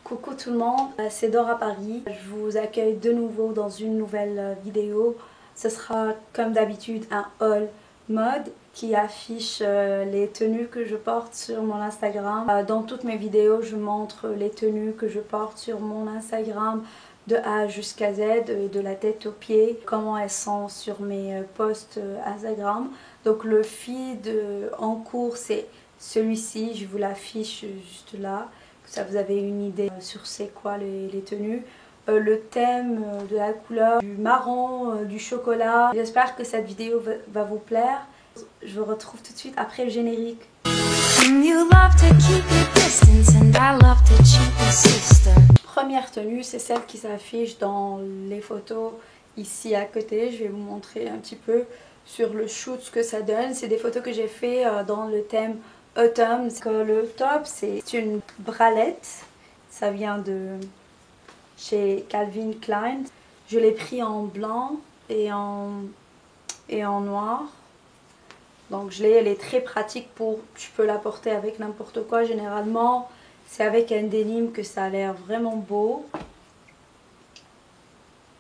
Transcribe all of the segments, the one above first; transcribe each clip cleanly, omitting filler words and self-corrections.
Coucou tout le monde, c'est Dora Paris. Je vous accueille de nouveau dans une nouvelle vidéo. Ce sera comme d'habitude un haul mode qui affiche les tenues que je porte sur mon Instagram. Dans toutes mes vidéos, je montre les tenues que je porte sur mon Instagram de A jusqu'à Z, de la tête aux pieds, comment elles sont sur mes posts Instagram. Donc le feed en cours c'est celui-ci, je vous l'affiche juste là. Ça vous avez une idée sur c'est quoi les tenues. Le thème de la couleur, du marron, du chocolat. J'espère que cette vidéo va vous plaire. Je vous retrouve tout de suite après le générique. Première tenue, c'est celle qui s'affiche dans les photos ici à côté. Je vais vous montrer un petit peu sur le shoot ce que ça donne. C'est des photos que j'ai fait dans le thème automne. Le top c'est une bralette, ça vient de chez Calvin Klein. Je l'ai pris en blanc et en noir. Donc elle est très pratique tu peux la porter avec n'importe quoi. Généralement c'est avec un denim que ça a l'air vraiment beau.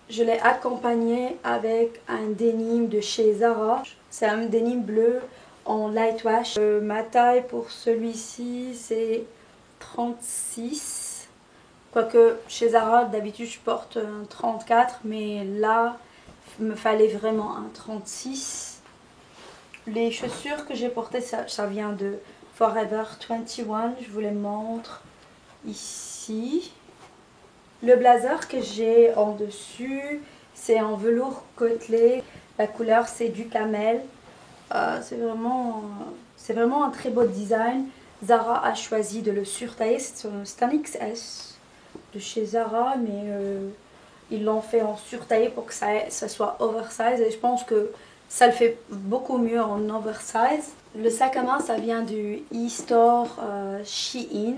Je l'ai accompagné avec un denim de chez Zara. C'est un denim bleu en light wash. Ma taille pour celui-ci c'est 36. Quoique chez Zara d'habitude je porte un 34, mais là il me fallait vraiment un 36. Les chaussures que j'ai portées ça vient de Forever 21. Je vous les montre ici. Le blazer que j'ai en dessus c'est en velours côtelé. La couleur c'est du camel. C'est vraiment un très beau design. Zara a choisi de le surtailler. C'est un XS de chez Zara, mais ils l'ont fait en surtaillé pour que ça soit oversize. Et je pense que ça le fait beaucoup mieux en oversize. Le sac à main, ça vient du e-store Shein.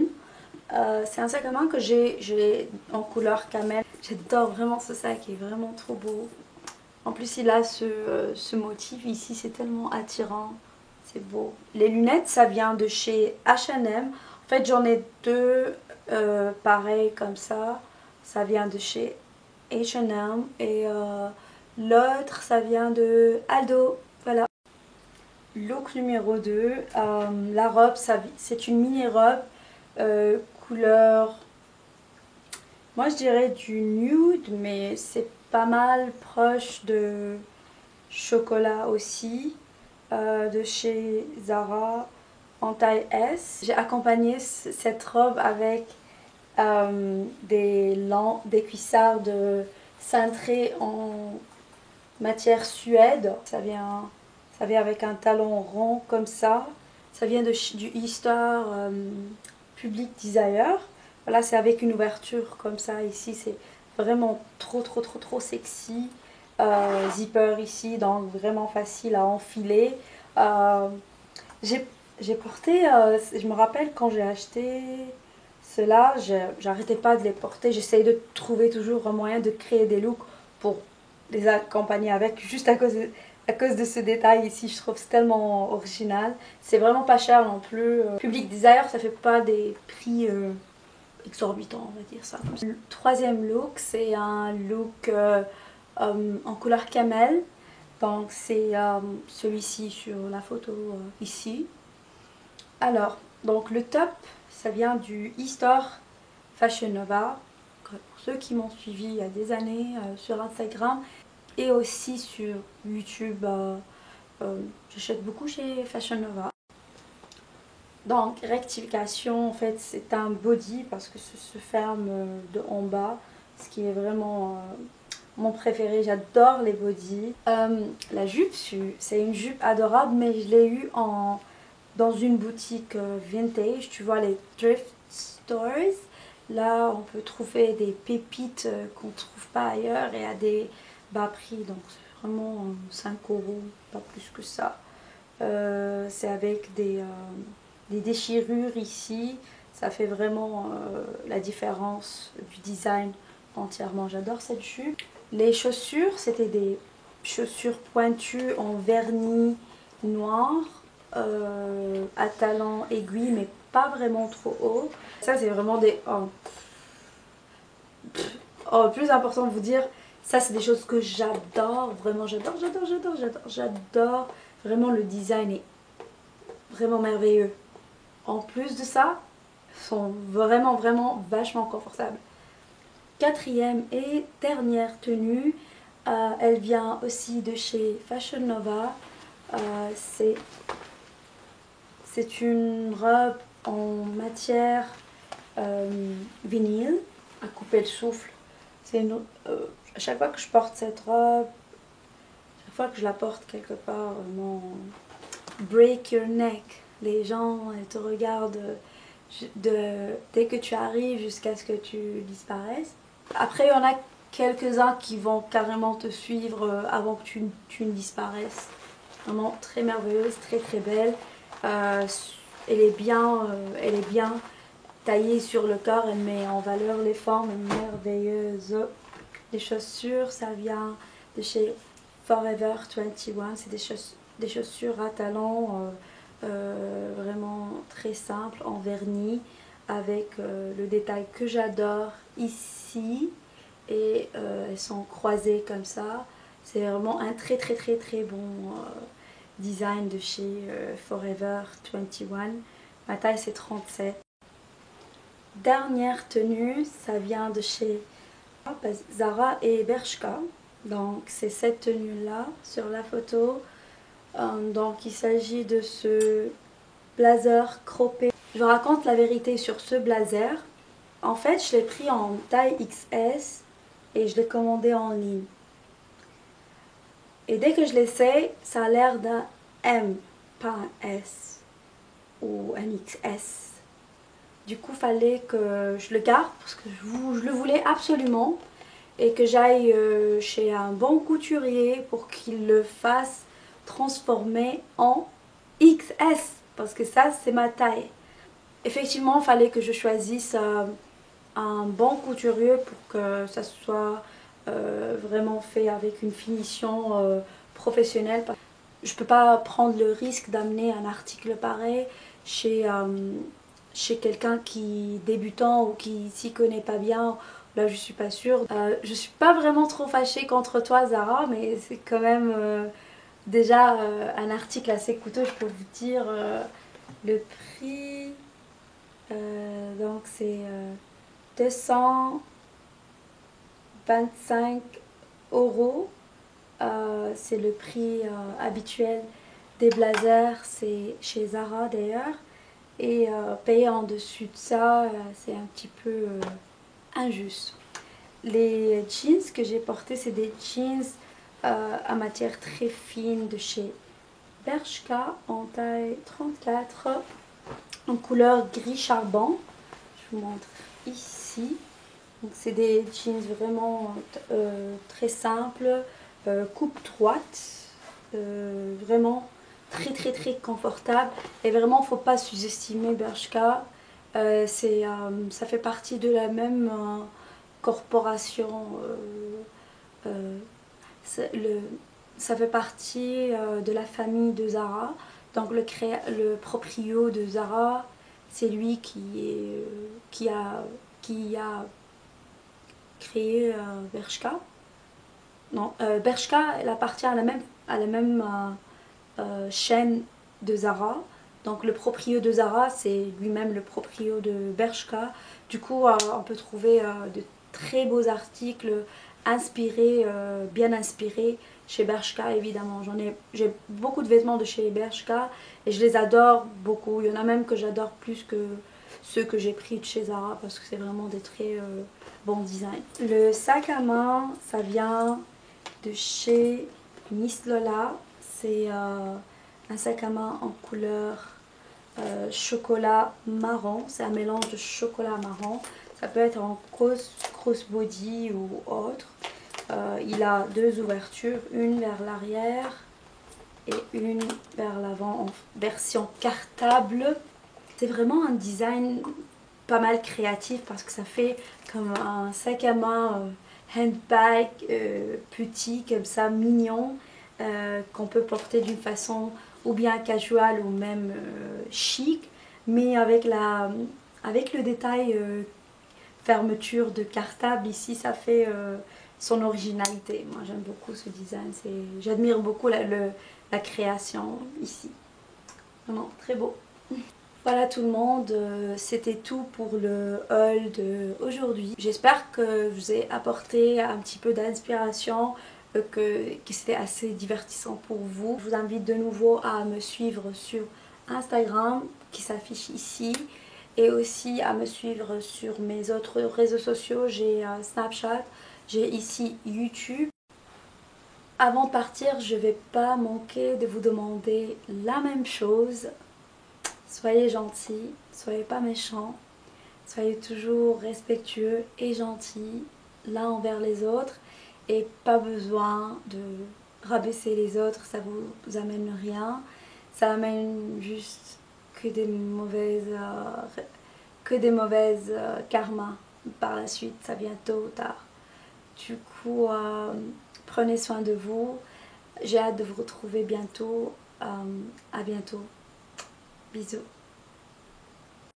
C'est un sac à main que j'ai en couleur camel. J'adore vraiment ce sac, il est vraiment trop beau. En plus il a ce motif ici, c'est tellement attirant, c'est beau. Les lunettes ça vient de chez H&M. En fait j'en ai deux pareils comme ça vient de chez H&M et l'autre ça vient de Aldo, voilà. Look numéro 2, la robe c'est une mini robe couleur, moi je dirais du nude, mais c'est pas mal proche de chocolat aussi, de chez Zara en taille S. J'ai accompagné cette robe avec des cuissards de cintré en matière suède. Ça vient avec un talon rond comme ça. Ça vient du e-store Public Desire. Voilà, c'est avec une ouverture comme ça ici, c'est vraiment trop sexy. Zipper ici, donc vraiment facile à enfiler. J'ai porté, je me rappelle quand j'ai acheté cela, j'arrêtais pas de les porter. J'essayais de trouver toujours un moyen de créer des looks pour les accompagner avec, juste à cause de ce détail ici. Je trouve c'est tellement original. C'est vraiment pas cher non plus. Public Desire, ça fait pas des prix exorbitant, on va dire ça. Le troisième look, c'est un look en couleur camel. Donc c'est celui-ci sur la photo ici. Alors, donc le top, ça vient du e-store Fashion Nova. Pour ceux qui m'ont suivi il y a des années sur Instagram et aussi sur YouTube, j'achète beaucoup chez Fashion Nova. Donc rectification, en fait c'est un body parce que ça se ferme de en bas, ce qui est vraiment mon préféré. J'adore les bodys. La jupe, c'est une jupe adorable, mais je l'ai eu dans une boutique vintage. Tu vois les thrift stores, là on peut trouver des pépites qu'on ne trouve pas ailleurs et à des bas prix. Donc c'est vraiment 5 €, pas plus que ça. C'est avec des déchirures ici, ça fait vraiment la différence du design entièrement. J'adore cette jupe. Les chaussures, c'était des chaussures pointues en vernis noir, à talons aiguilles mais pas vraiment trop haut. Ça c'est vraiment des oh, plus important de vous dire, ça c'est des choses que j'adore, vraiment j'adore. Vraiment le design est vraiment merveilleux. En plus de ça, sont vraiment vachement confortables. Quatrième et dernière tenue, elle vient aussi de chez Fashion Nova. C'est une robe en matière vinyle à couper le souffle. À chaque fois que je porte cette robe, chaque fois que je la porte quelque part, vraiment break your neck. Les gens, elles te regardent dès que tu arrives jusqu'à ce que tu disparaisses. Après, il y en a quelques-uns qui vont carrément te suivre avant que tu ne disparaisses. Vraiment très merveilleuse, très belle. Elle est bien taillée sur le corps, elle met en valeur les formes merveilleuses. Les chaussures, ça vient de chez Forever 21. C'est des chaussures à talons vraiment très simples en vernis avec le détail que j'adore ici et elles sont croisées comme ça. C'est vraiment un très bon design de chez Forever 21. Ma taille c'est 37. Dernière tenue, ça vient de chez Zara et Bershka. Donc c'est cette tenue là sur la photo. Donc il s'agit de ce blazer croppé. Je vous raconte la vérité sur ce blazer. En fait je l'ai pris en taille XS et je l'ai commandé en ligne. Et dès que je l'essaie, ça a l'air d'un M, pas un S ou un XS. Du coup, fallait que je le garde parce que je le voulais absolument et que j'aille chez un bon couturier pour qu'il le fasse transformer en XS parce que ça, c'est ma taille. Effectivement, il fallait que je choisisse un bon couturier pour que ça soit vraiment fait avec une finition professionnelle. Je ne peux pas prendre le risque d'amener un article pareil chez quelqu'un qui débutant ou qui s'y connaît pas bien. Là je suis pas sûre. Je suis pas vraiment trop fâchée contre toi Zara, mais c'est quand même déjà un article assez coûteux. Je peux vous dire le prix. Donc c'est 225 €. C'est le prix habituel des blazers, c'est chez Zara d'ailleurs. Et payer en dessus de ça, c'est un petit peu injuste. Les jeans que j'ai portés, c'est des jeans à matière très fine de chez Bershka en taille 34 en couleur gris charbon. Je vous montre ici. Donc c'est des jeans vraiment très simples, coupe droite, vraiment très confortable. Et vraiment, faut pas sous-estimer Bershka. Ça fait partie de la même corporation. Ça fait partie de la famille de Zara. Donc le proprio de Zara, c'est lui qui a créé Bershka. Non, Bershka, elle appartient à la même chaîne de Zara. Donc le proprio de Zara, c'est lui-même le proprio de Bershka. Du coup, on peut trouver de très beaux articles inspirés, bien inspirés chez Bershka évidemment. J'ai beaucoup de vêtements de chez Bershka et je les adore beaucoup. Il y en a même que j'adore plus que ceux que j'ai pris de chez Zara parce que c'est vraiment des très bons designs. Le sac à main, ça vient de chez Miss Lola. C'est un sac à main en couleur chocolat marron. C'est un mélange de chocolat marron. Ça peut être en crossbody ou autre. Il a deux ouvertures, une vers l'arrière et une vers l'avant en version cartable. C'est vraiment un design pas mal créatif parce que ça fait comme un sac à main handbag petit comme ça, mignon, qu'on peut porter d'une façon ou bien casual ou même chic, mais avec le détail fermeture de cartable. Ici, ça fait son originalité. Moi, j'aime beaucoup ce design. J'admire beaucoup la création ici. Vraiment, très beau. Voilà tout le monde, c'était tout pour le haul d'aujourd'hui. J'espère que je vous ai apporté un petit peu d'inspiration, que c'était assez divertissant pour vous. Je vous invite de nouveau à me suivre sur Instagram qui s'affiche ici et aussi à me suivre sur mes autres réseaux sociaux. J'ai Snapchat, j'ai ici YouTube. Avant de partir, je ne vais pas manquer de vous demander la même chose. Soyez gentils, soyez pas méchants, soyez toujours respectueux et gentils l'un envers les autres et pas besoin de rabaisser les autres, ça vous amène rien, ça amène juste que des mauvaises karmas par la suite, ça vient tôt ou tard. Du coup, prenez soin de vous, j'ai hâte de vous retrouver bientôt, à bientôt, bisous.